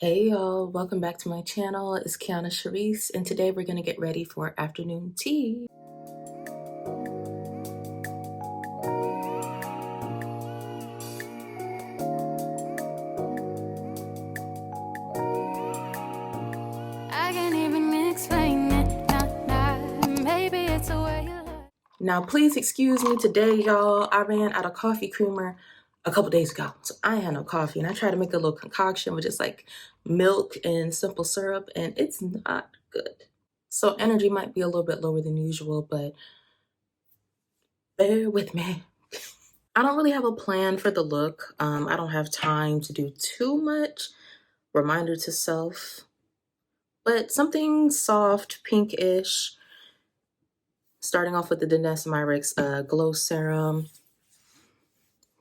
Hey y'all, welcome back to my channel. It's Kionna Sharice, and today we're gonna get ready for afternoon tea. I can't even explain it, maybe it's a way you look. Now please excuse me today, y'all. I ran out of coffee creamer a couple days ago, so I had no coffee, and I tried to make a little concoction with just like milk and simple syrup, and it's not good. So energy might be a little bit lower than usual, but bear with me. I don't really have a plan for the look. I don't have time to do too much. Reminder to self. But something soft, pinkish. Starting off with the Danessa Myricks Glow Serum.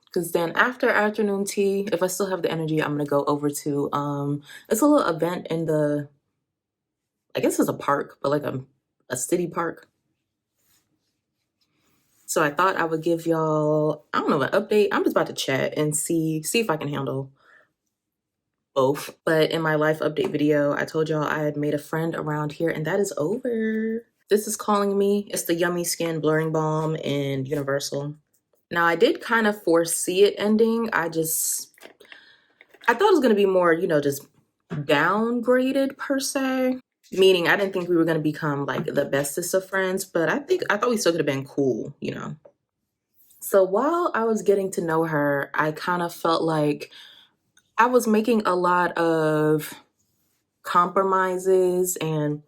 Because then after afternoon tea, if I still have the energy, I'm going to go over to, it's a little event in the, I guess it's a park, but like a city park. So I thought I would give y'all, I don't know, an update. I'm just about to chat and see if I can handle both. But in my life update video, I told y'all I had made a friend around here, and that is over. This is Calling Me. It's the Yummy Skin Blurring Balm in Universal. Now, I did kind of foresee it ending. I thought it was going to be more, just downgraded per se. Meaning I didn't think we were going to become like the bestest of friends, but I thought we still could have been cool, So while I was getting to know her, I kind of felt like I was making a lot of compromises and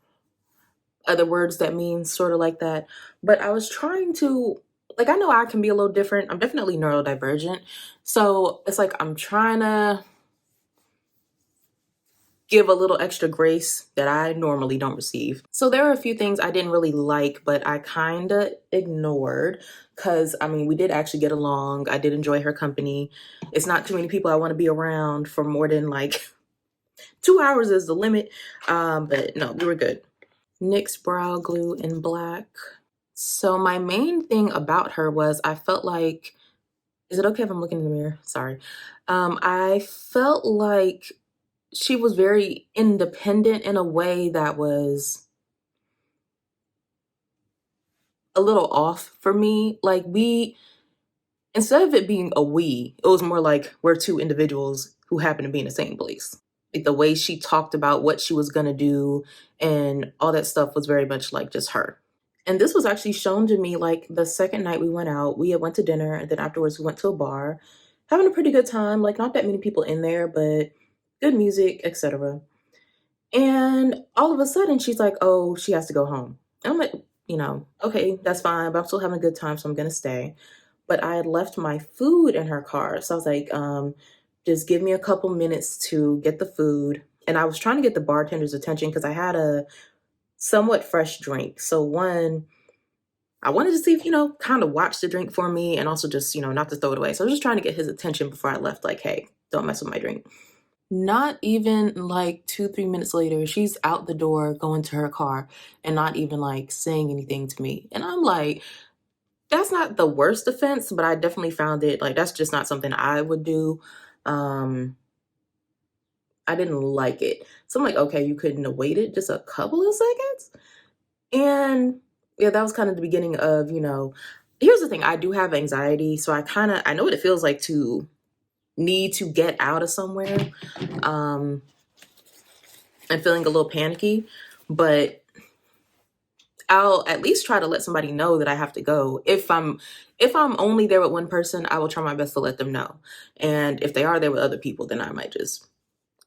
other words that mean sort of like that. But I was trying to, like, I know I can be a little different. I'm definitely neurodivergent. So it's like I'm trying to give a little extra grace that I normally don't receive. So there are a few things I didn't really like, but I kind of ignored because, I mean, we did actually get along. I did enjoy her company. It's not too many people I want to be around for more than like 2 hours is the limit. But no, we were good. NYX Brow Glue in black. So my main thing about her was I felt like, is it okay if I'm looking in the mirror? Sorry. I felt like she was very independent in a way that was a little off for me. Like instead of it being a we, it was more like we're two individuals who happen to be in the same place. Like the way she talked about what she was gonna do and all that stuff was very much like just her. And this was actually shown to me like the second night we went out. We had went to dinner, and then afterwards we went to a bar, having a pretty good time. Like not that many people in there, but good music, etc. And all of a sudden she's like, oh, she has to go home. And I'm like, okay, that's fine, but I'm still having a good time, so I'm gonna stay. But I had left my food in her car. So I was like, just give me a couple minutes to get the food. And I was trying to get the bartender's attention because I had a somewhat fresh drink. So one, I wanted to see if, kind of watch the drink for me and also just, not to throw it away. So I was just trying to get his attention before I left, like, hey, don't mess with my drink. Not even like 2-3 minutes later, she's out the door going to her car and not even like saying anything to me. And I'm like, that's not the worst offense, but I definitely found it like that's just not something I would do. I didn't like it. So I'm like, okay, you couldn't have waited just a couple of seconds? And yeah, that was kind of the beginning of, here's the thing, I do have anxiety. So I know what it feels like to need to get out of somewhere. I'm feeling a little panicky, but I'll at least try to let somebody know that I have to go. If I'm only there with one person, I will try my best to let them know. And if they are there with other people, then I might just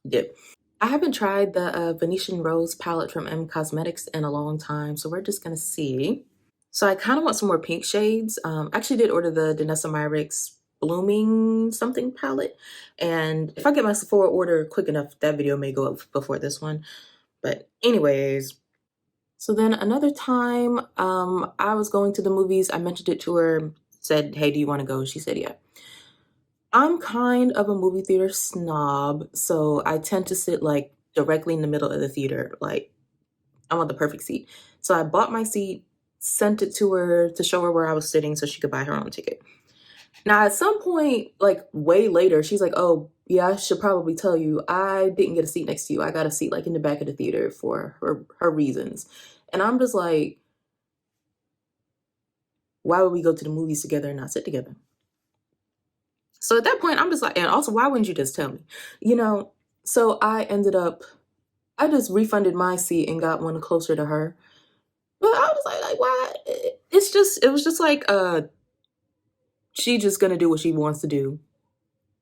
dip. I haven't tried the Venetian Rose palette from M Cosmetics in a long time, so we're just gonna see. So I kind of want some more pink shades. I actually did order the Danessa Myricks Blooming something palette, and if I get my Sephora order quick enough, that video may go up before this one. But anyways, so then another time, I was going to the movies. I mentioned it to her, said, hey, do you want to go? She said, yeah. I'm kind of a movie theater snob, so I tend to sit like directly in the middle of the theater. Like I want the perfect seat. So I bought my seat, sent it to her to show her where I was sitting so she could buy her own ticket. Now, at some point, like way later, she's like, oh, yeah, I should probably tell you, I didn't get a seat next to you. I got a seat like in the back of the theater for her reasons. And I'm just like, why would we go to the movies together and not sit together? So at that point, I'm just like, and also, why wouldn't you just tell me? You know, so I just refunded my seat and got one closer to her. But I was like why? It was just like, she just gonna do what she wants to do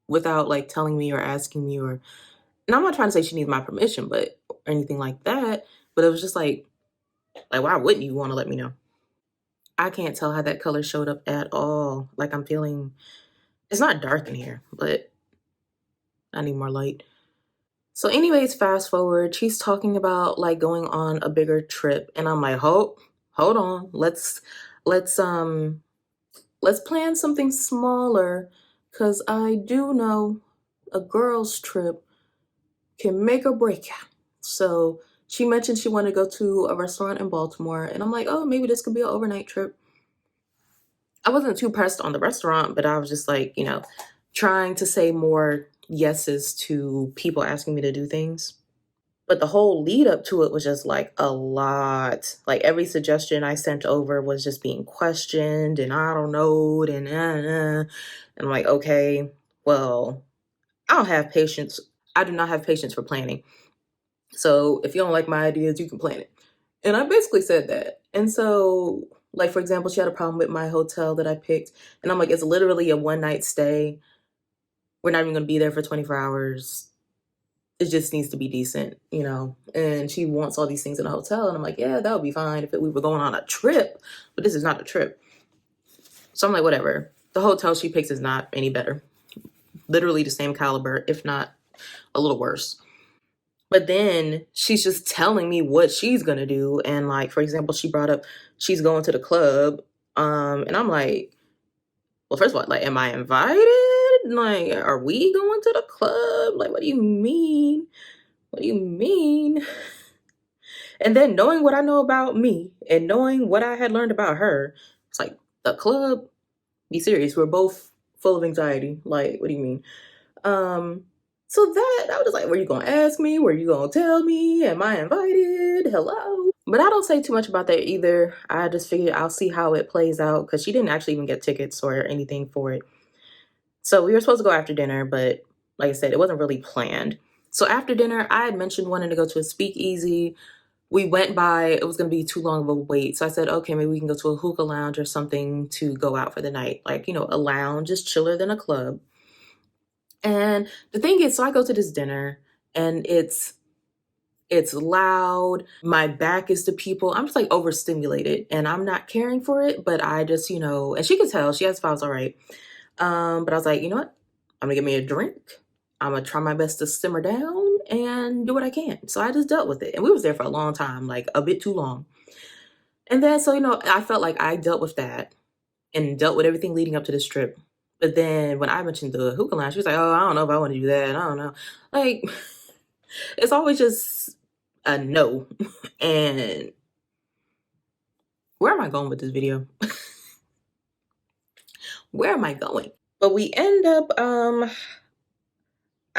without like telling me or asking me or, and I'm not trying to say she needs my permission, but or anything like that. But it was just like why wouldn't you want to let me know? I can't tell how that color showed up at all. Like I'm feeling, it's not dark in here, but I need more light. So anyways, fast forward, she's talking about like going on a bigger trip and I'm like, hold on. Let's um let's plan something smaller cuz I do know a girl's trip can make or break you. So she mentioned she wanted to go to a restaurant in Baltimore and I'm like, "Oh, maybe this could be an overnight trip." I wasn't too pressed on the restaurant, but I was just like, trying to say more yeses to people asking me to do things. But the whole lead up to it was just like a lot. Like every suggestion I sent over was just being questioned, and I don't know, and I'm like, okay, well, I don't have patience. I do not have patience for planning. So if you don't like my ideas, you can plan it. And I basically said that. And so, like, for example, she had a problem with my hotel that I picked. And I'm like, it's literally a one night stay. We're not even going to be there for 24 hours. It just needs to be decent, And she wants all these things in a hotel. And I'm like, yeah, that would be fine if we were going on a trip. But this is not a trip. So I'm like, whatever. The hotel she picks is not any better. Literally the same caliber, if not a little worse. But then she's just telling me what she's gonna do. And like, for example, she brought up she's going to the club. And I'm like, well, first of all, like, am I invited? Like, are we going to the club? Like, what do you mean? What do you mean? And then knowing what I know about me and knowing what I had learned about her, it's like, the club? Be serious. We're both full of anxiety. Like, what do you mean? So that I was just like, were you gonna ask me? Were you gonna tell me? Am I invited? Hello? But I don't say too much about that either. I just figured I'll see how it plays out because she didn't actually even get tickets or anything for it. So we were supposed to go after dinner, but like I said, it wasn't really planned. So after dinner, I had mentioned wanting to go to a speakeasy. We went by, it was gonna be too long of a wait. So I said, okay, maybe we can go to a hookah lounge or something to go out for the night. Like, a lounge is chiller than a club. And the thing is, so I go to this dinner and it's loud. My back is to people. I'm just like overstimulated and I'm not caring for it, but I just, and she could tell, she asked if I was all right. But I was like, you know what? I'm gonna get me a drink. I'm gonna try my best to simmer down and do what I can. So I just dealt with it. And we was there for a long time, like a bit too long. And then, so, I felt like I dealt with that and dealt with everything leading up to this trip. But then when I mentioned the hookah lounge, she was like, oh, I don't know if I want to do that. I don't know. Like, it's always just a no. And where am I going with this video? Where am I going? But we end up, I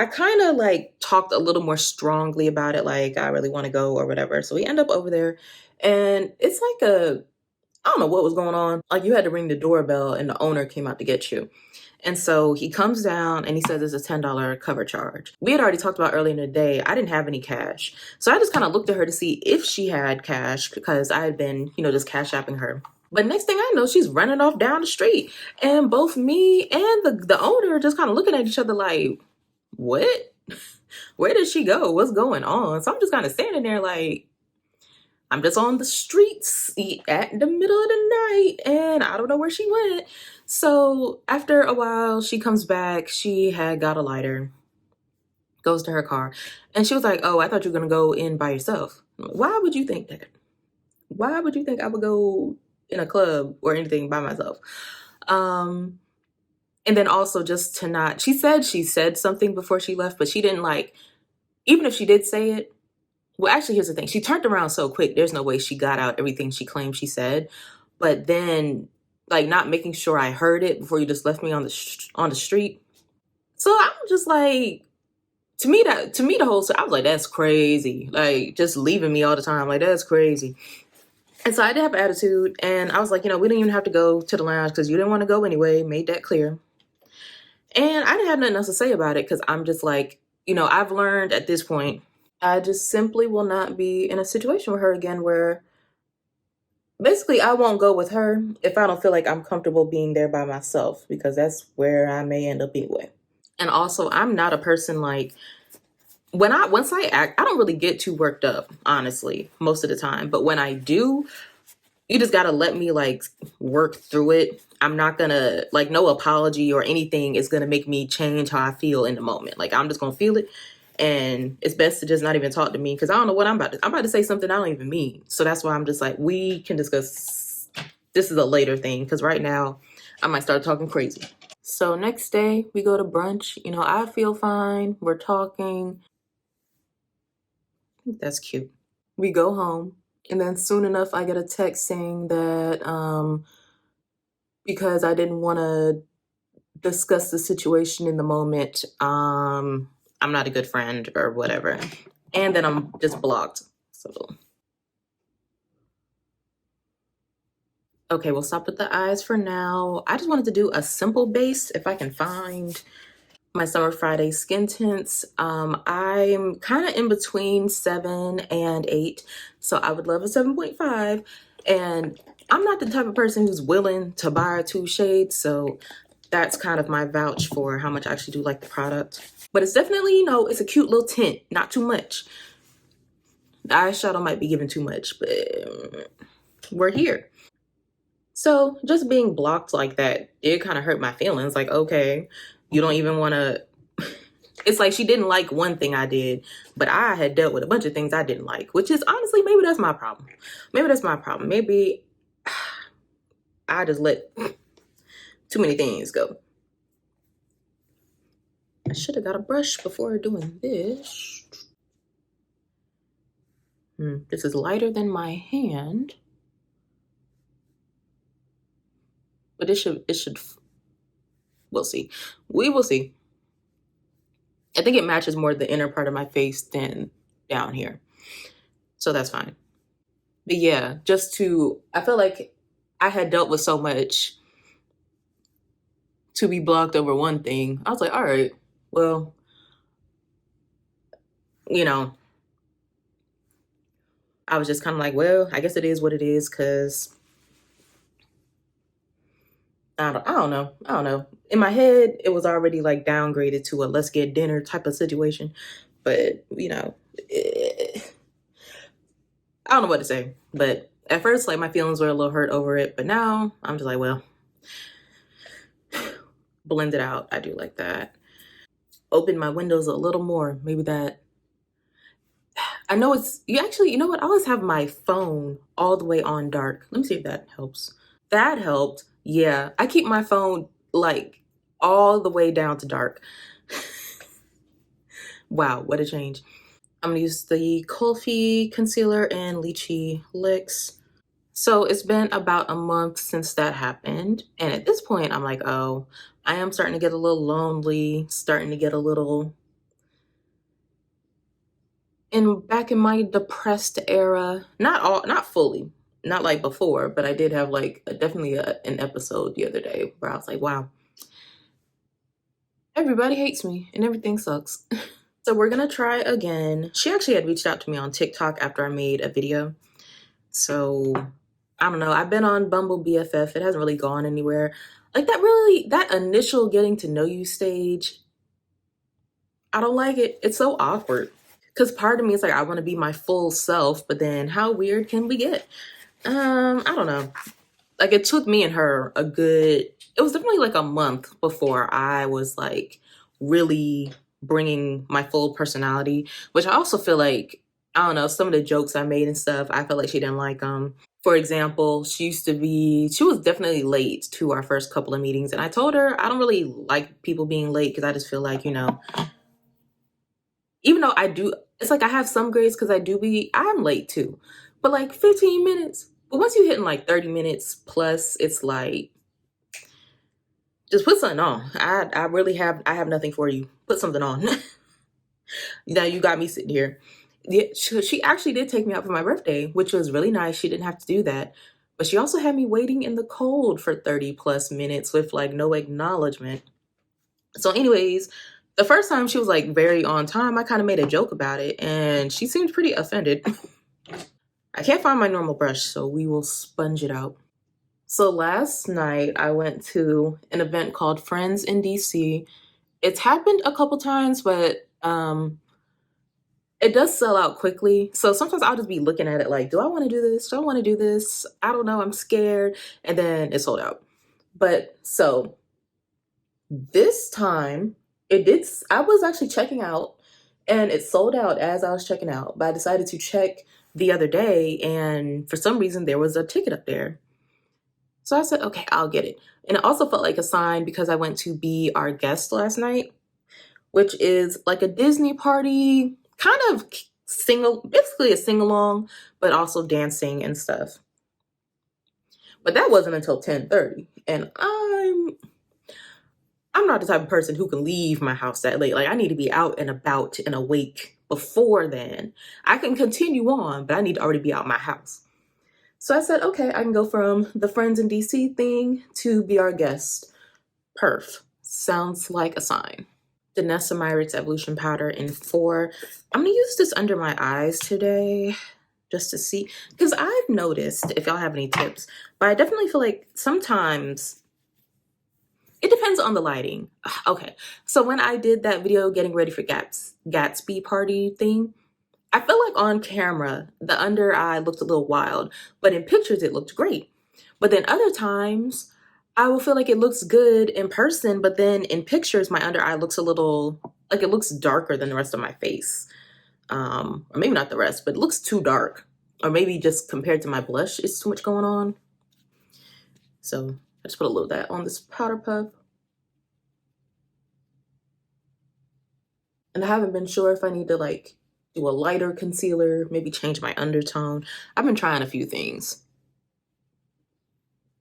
kind of like talked a little more strongly about it, like I really want to go or whatever. So we end up over there and it's like I don't know what was going on. Like you had to ring the doorbell and the owner came out to get you. And so he comes down and he says it's a $10 cover charge. We had already talked about earlier in the day, I didn't have any cash. So I just kind of looked at her to see if she had cash because I had been, just cash apping her. But next thing I know, she's running off down the street. And both me and the owner just kind of looking at each other like, what? Where did she go? What's going on? So I'm just kind of standing there like, I'm just on the streets at the middle of the night and I don't know where she went. So after a while, she comes back. She had got a lighter, goes to her car, and she was like, oh, I thought you were going to go in by yourself. Why would you think that? Why would you think I would go in a club or anything by myself? And then also just to not, she said something before she left, but she didn't like, even if she did say it, well, actually, here's the thing. She turned around so quick, there's no way she got out everything she claimed she said. But then, like, not making sure I heard it before you just left me on the street. So I'm just like, to me, the whole, I was like, that's crazy. Like, just leaving me all the time. Like, that's crazy. And so I did have attitude, and I was like, you know, we didn't even have to go to the lounge because you didn't want to go anyway. Made that clear. And I didn't have nothing else to say about it because I'm just like, you know, I've learned at this point, I just simply will not be in a situation with her again where basically I won't go with her if I don't feel like I'm comfortable being there by myself, because that's where I may end up anyway. And also, I'm not a person like, once I act, I don't really get too worked up, honestly, most of the time. But when I do, you just gotta let me like work through it. I'm not gonna, like, no apology or anything is gonna make me change how I feel in the moment. Like, I'm just gonna feel it, and it's best to just not even talk to me because I don't know what I'm about to say something I don't even mean. So that's why I'm just like, we can discuss. This is a later thing because right now I might start talking crazy. So next day we go to brunch. You know, I feel fine. We're talking. That's cute. We go home, and then soon enough I get a text saying that because I didn't want to discuss the situation in the moment, I'm not a good friend or whatever. And then I'm just blocked. So okay, we'll stop with the eyes for now. I just wanted to do a simple base if I can find my Summer Friday skin tints. I'm kind of in between 7 and 8, so I would love a 7.5. And I'm not the type of person who's willing to buy 2 shades, so that's kind of my vouch for how much I actually do like the product. But it's definitely, you know, it's a cute little tint, not too much. The eyeshadow might be giving too much, but we're here. So just being blocked like that, it kind of hurt my feelings. Like, okay, you don't even want to. It's like she didn't like one thing I did, but I had dealt with a bunch of things I didn't like, which is honestly, maybe that's my problem. Maybe that's my problem. Maybe I just let too many things go. I should have got a brush before doing this. This is lighter than my hand. But it should, we'll see. We will see. I think it matches more the inner part of my face than down here. So that's fine. But yeah, I feel like I had dealt with so much to be blocked over one thing. I was like, all right, well, you know, I was just kind of like, well, I guess it is what it is, because I don't know. In my head, it was already like downgraded to a let's get dinner type of situation. But, you know, I don't know what to say. But at first, like, my feelings were a little hurt over it. But now I'm just like, well, blend it out. I do like that. Open my windows a little more. Maybe that. I know you know what? I always have my phone all the way on dark. Let me see if that helps. That helped. Yeah. I keep my phone like all the way down to dark. Wow, what a change. I'm gonna use the Kulfi concealer and Lychee licks. So it's been about a month since that happened. And at this point, I'm like, oh, I am starting to get a little lonely, starting to get a little back in my depressed era. Not fully, not like before, but I did have like definitely an episode the other day where I was like, wow, everybody hates me and everything sucks. So we're gonna try again. She actually had reached out to me on TikTok after I made a video. So I don't know. I've been on Bumble BFF. It hasn't really gone anywhere. Like that initial getting to know you stage, I don't like it. It's so awkward. Because part of me is like, I want to be my full self, but then how weird can we get? I don't know. Like, it took me and her it was definitely like a month before I was like really bringing my full personality, which I also feel like, I don't know, some of the jokes I made and stuff, I felt like she didn't like them. For example, she was definitely late to our first couple of meetings. And I told her I don't really like people being late because I just feel like, you know, even though it's like I have some grades because I'm late too. But like 15 minutes. But once you're hitting like 30 minutes plus, it's like, Just put something on. I really have nothing for you. Put something on. Now you got me sitting here. Yeah, she actually did take me out for my birthday, which was really nice. She didn't have to do that. But she also had me waiting in the cold for 30 plus minutes with like no acknowledgement. So anyways, the first time she was like very on time, I kind of made a joke about it and she seemed pretty offended. I can't find my normal brush, so we will sponge it out. So last night I went to an event called Friends in DC. It's happened a couple times, but it does sell out quickly. So sometimes I'll just be looking at it like, do I want to do this? Do I want to do this? I don't know. I'm scared. And then it's sold out. But so this time I was actually checking out and it sold out as I was checking out. But I decided to check the other day and for some reason there was a ticket up there. So I said, okay, I'll get it. And it also felt like a sign because I went to be our guest last night, which is like a Disney party, kind of basically a sing-along, but also dancing and stuff. But that wasn't until 10:30. And I'm not the type of person who can leave my house that late. Like I need to be out and about and awake before then. I can continue on, but I need to already be out my house. So I said, okay, I can go from the Friends in DC thing to be our guest. Perf. Sounds like a sign. Danessa Myricks Evolution Powder in 4. I'm going to use this under my eyes today just to see. Because I've noticed, if y'all have any tips, but I definitely feel like sometimes it depends on the lighting. Okay, so when I did that video getting ready for Gatsby party thing, I felt like on camera, the under eye looked a little wild, but in pictures it looked great. But then other times, I will feel like it looks good in person, but then in pictures, my under eye looks a little, like it looks darker than the rest of my face. Or maybe not the rest, but it looks too dark. Or maybe just compared to my blush, it's too much going on. So I just put a little of that on this powder puff. And I haven't been sure if I need to like do a lighter concealer, maybe change my undertone. I've been trying a few things.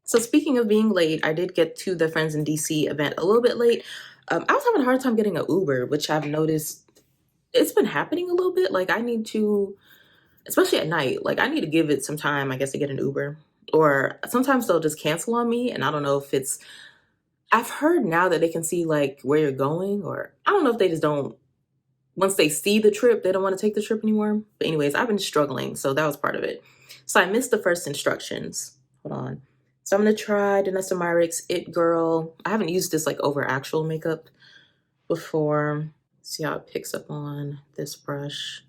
So speaking of being late, I did get to the Friends in DC event a little bit late. I was having a hard time getting an Uber, which I've noticed it's been happening a little bit. Like I need to, especially at night, like I need to give it some time, I guess, to get an Uber. Or sometimes they'll just cancel on me. And I don't know if it's, I've heard now that they can see like where you're going, or I don't know if they just don't, once they see the trip, they don't want to take the trip anymore. But anyways, I've been struggling. So that was part of it. So I missed the first instructions. Hold on. So I'm going to try Danessa Myricks It Girl. I haven't used this like over actual makeup before. See how it picks up on this brush.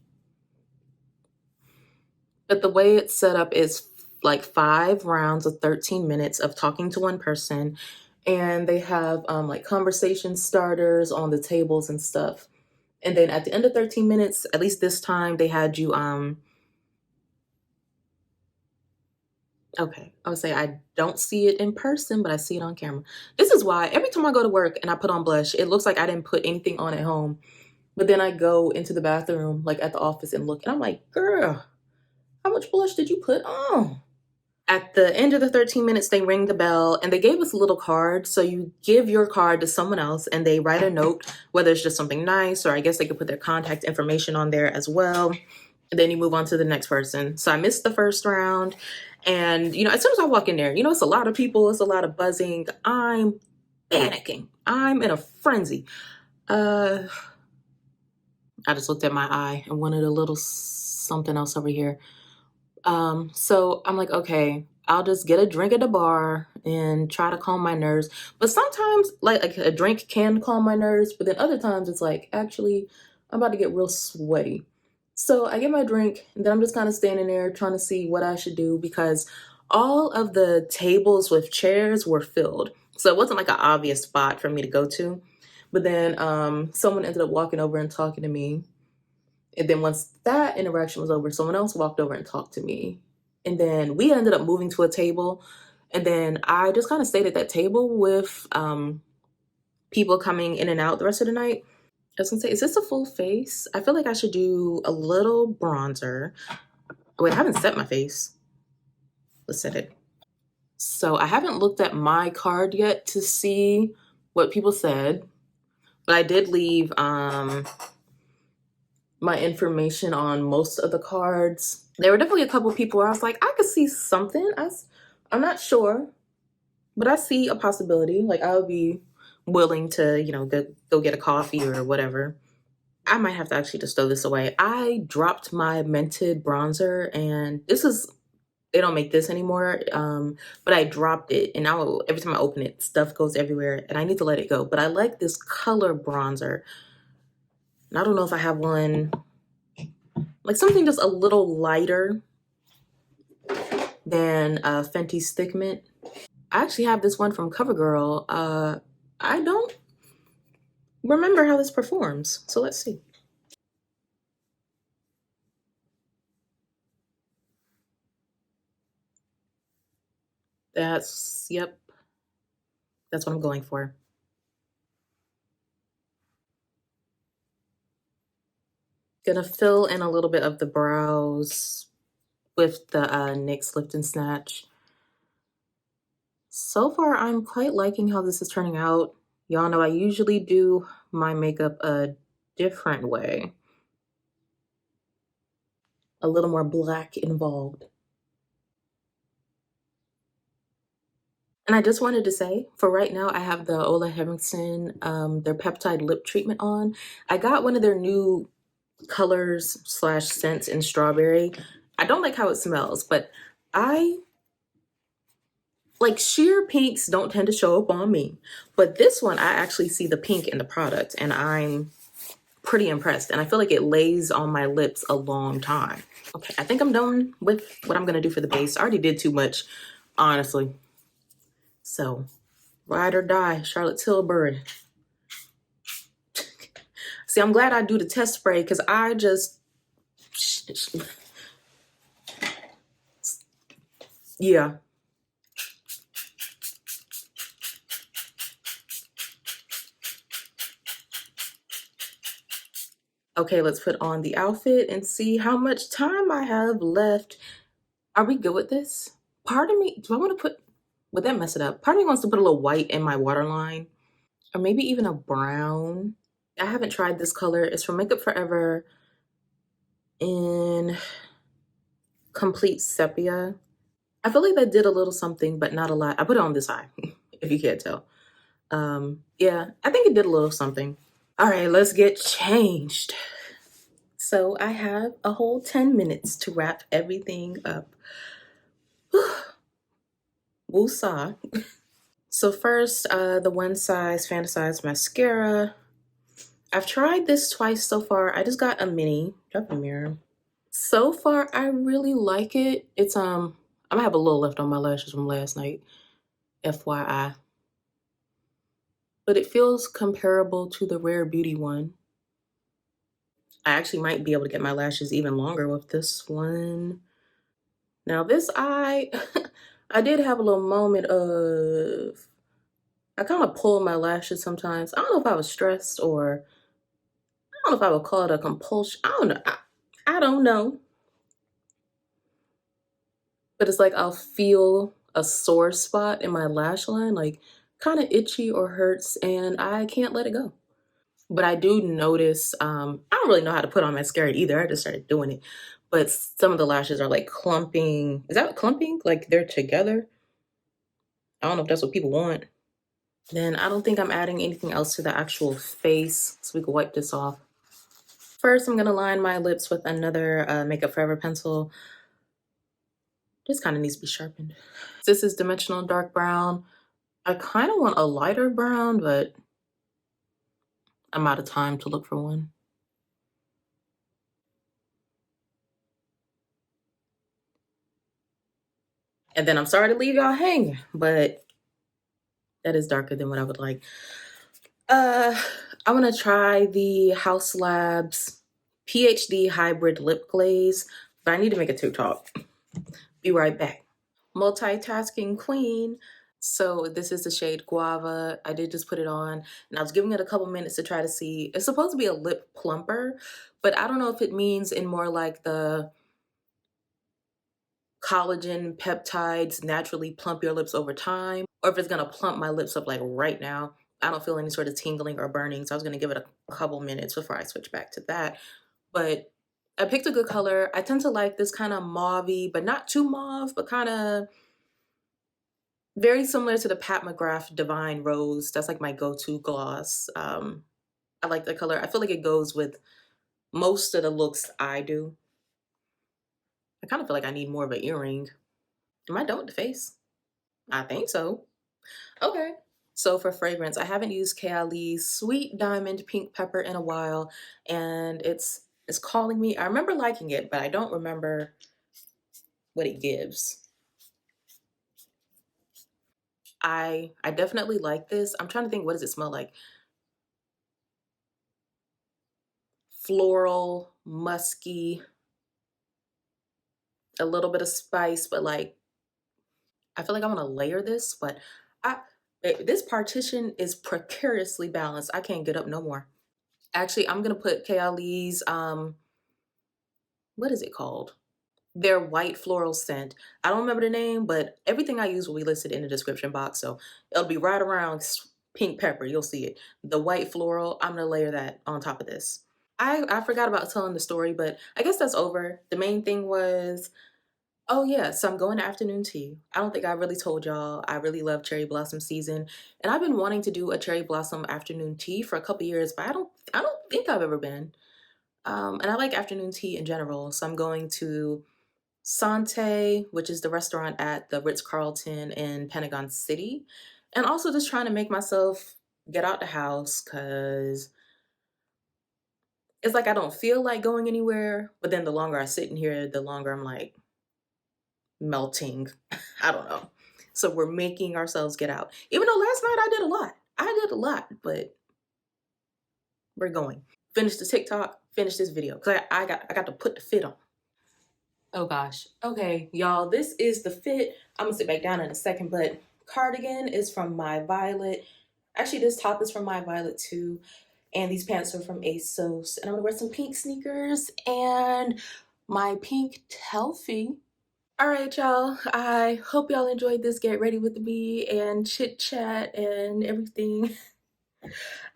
But the way it's set up is like 5 rounds of 13 minutes of talking to one person. And they have like conversation starters on the tables and stuff. And then at the end of 13 minutes, at least this time, they had you, okay, I would say I don't see it in person, but I see it on camera. This is why every time I go to work and I put on blush, it looks like I didn't put anything on at home. But then I go into the bathroom, like at the office and look, and I'm like, girl, how much blush did you put on? At the end of the 13 minutes, they ring the bell and they gave us a little card. So you give your card to someone else and they write a note, whether it's just something nice, or I guess they could put their contact information on there as well. And then you move on to the next person. So I missed the first round. And, you know, as soon as I walk in there, you know, it's a lot of people. It's a lot of buzzing. I'm panicking. I'm in a frenzy. I just looked at my eye and wanted a little something else over here. So I'm like, okay, I'll just get a drink at the bar and try to calm my nerves. But sometimes like a drink can calm my nerves, but then other times it's like, actually, I'm about to get real sweaty. So I get my drink and then I'm just kind of standing there trying to see what I should do because all of the tables with chairs were filled. So it wasn't like an obvious spot for me to go to. But then someone ended up walking over and talking to me. And then once that interaction was over, someone else walked over and talked to me. And then we ended up moving to a table. And then I just kind of stayed at that table with people coming in and out the rest of the night. I was gonna say, is this a full face? I feel like I should do a little bronzer. Wait, I haven't set my face. Let's set it. So I haven't looked at my card yet to see what people said, but I did leave my information on most of the cards. There were definitely a couple people where I was like, I could see something. I'm not sure, but I see a possibility. Like, I would be willing to, you know, go get a coffee or whatever. I might have to actually just throw this away. I dropped my Mented bronzer, and they don't make this anymore, but I dropped it, and now every time I open it, stuff goes everywhere, and I need to let it go. But I like this color bronzer. And I don't know if I have one, like something just a little lighter than Fenty's Thick Mint. I actually have this one from Covergirl. I don't remember how this performs, so let's see. Yep, that's what I'm going for. Gonna fill in a little bit of the brows with the NYX Lift and Snatch. So far, I'm quite liking how this is turning out. Y'all know I usually do my makeup a different way. A little more black involved. And I just wanted to say, for right now, I have the Olehenriksen, their peptide lip treatment on. I got one of their new colors slash scents in strawberry. I don't like how it smells, but I like sheer pinks don't tend to show up on me. But this one, I actually see the pink in the product, and I'm pretty impressed. And I feel like it lays on my lips a long time. Okay, I think I'm done with what I'm gonna do for the base. I already did too much, honestly. So, ride or die, Charlotte Tilbury. See, I'm glad I do the test spray because I just, yeah. Okay, let's put on the outfit and see how much time I have left. Are we good with this? Part of me, do I want to put, would that mess it up? Part of me wants to put a little white in my waterline, or maybe even a brown. I haven't tried this color. It's from Makeup Forever in Complete Sepia. I feel like that did a little something, but not a lot. I put it on this eye, if you can't tell. Yeah, I think it did a little something. All right, let's get changed. So I have a whole 10 minutes to wrap everything up. Woosah. So first, the One Size Fantasize mascara. I've tried this twice so far. I just got a mini. Drop the mirror. So far, I really like it. It's I'm gonna have a little left on my lashes from last night, FYI. But it feels comparable to the Rare Beauty one. I actually might be able to get my lashes even longer with this one. Now this eye, I did have a little moment of, I kind of pull my lashes sometimes. I don't know if I was stressed or, I don't know if I would call it a compulsion. I don't know. I don't know. But it's like I'll feel a sore spot in my lash line, like kind of itchy or hurts, and I can't let it go. But I do notice, I don't really know how to put on mascara either. I just started doing it. But some of the lashes are like clumping. Is that clumping? Like they're together? I don't know if that's what people want. Then I don't think I'm adding anything else to the actual face, so we can wipe this off. First, I'm gonna line my lips with another Makeup Forever pencil. This kind of needs to be sharpened. This is Dimensional Dark Brown. I kind of want a lighter brown, but I'm out of time to look for one. And then I'm sorry to leave y'all hanging, but that is darker than what I would like. I want to try the Haus Labs PhD Hybrid Lip Glaze, but I need to make a TikTok. Be right back. Multitasking queen. So this is the shade Guava. I did just put it on, and I was giving it a couple minutes to try to see. It's supposed to be a lip plumper, but I don't know if it means in more like the collagen peptides naturally plump your lips over time, or if it's gonna plump my lips up like right now. I don't feel any sort of tingling or burning, so I was going to give it a couple minutes before I switch back to that. But I picked a good color. I tend to like this kind of mauve-y, but not too mauve, but kind of very similar to the Pat McGrath Divine Rose. That's like my go-to gloss. I like the color. I feel like it goes with most of the looks I do. I kind of feel like I need more of an earring. Am I done with the face? I think so. Okay. So for fragrance, I haven't used Kayali's Sweet Diamond Pink Pepper in a while, and it's calling me. I remember liking it, but I don't remember what it gives. I definitely like this. I'm trying to think, what does it smell like? Floral, musky, a little bit of spice, but like I feel like I want to layer this, but this partition is precariously balanced. I can't get up no more. Actually, I'm gonna put Kayali's what is it called? Their white floral scent. I don't remember the name, but everything I use will be listed in the description box. So it'll be right around pink pepper. You'll see it. The white floral, I'm gonna layer that on top of this. I forgot about telling the story, but I guess that's over. The main thing was, oh yeah, so I'm going to afternoon tea. I don't think I really told y'all I really love cherry blossom season, and I've been wanting to do a cherry blossom afternoon tea for a couple years, but I don't think I've ever been. And I like afternoon tea in general, so I'm going to Sante, which is the restaurant at the Ritz-Carlton in Pentagon City, and also just trying to make myself get out the house because it's like I don't feel like going anywhere, but then the longer I sit in here, the longer I'm like melting. I don't know. So we're making ourselves get out. Even though last night I did a lot. I did a lot, but we're going. Finish the TikTok, finish this video. Cause I got to put the fit on. Oh gosh. Okay, y'all, this is the fit. I'm gonna sit back down in a second, but cardigan is from My Violet. Actually, this top is from My Violet too. And these pants are from ASOS. And I'm gonna wear some pink sneakers and my pink Telfie. All right, y'all. I hope y'all enjoyed this get ready with me and chit chat and everything.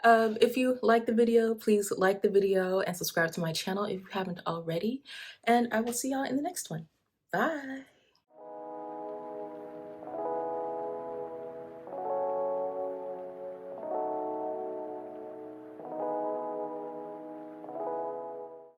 If you like the video, please like the video and subscribe to my channel if you haven't already. And I will see y'all in the next one. Bye.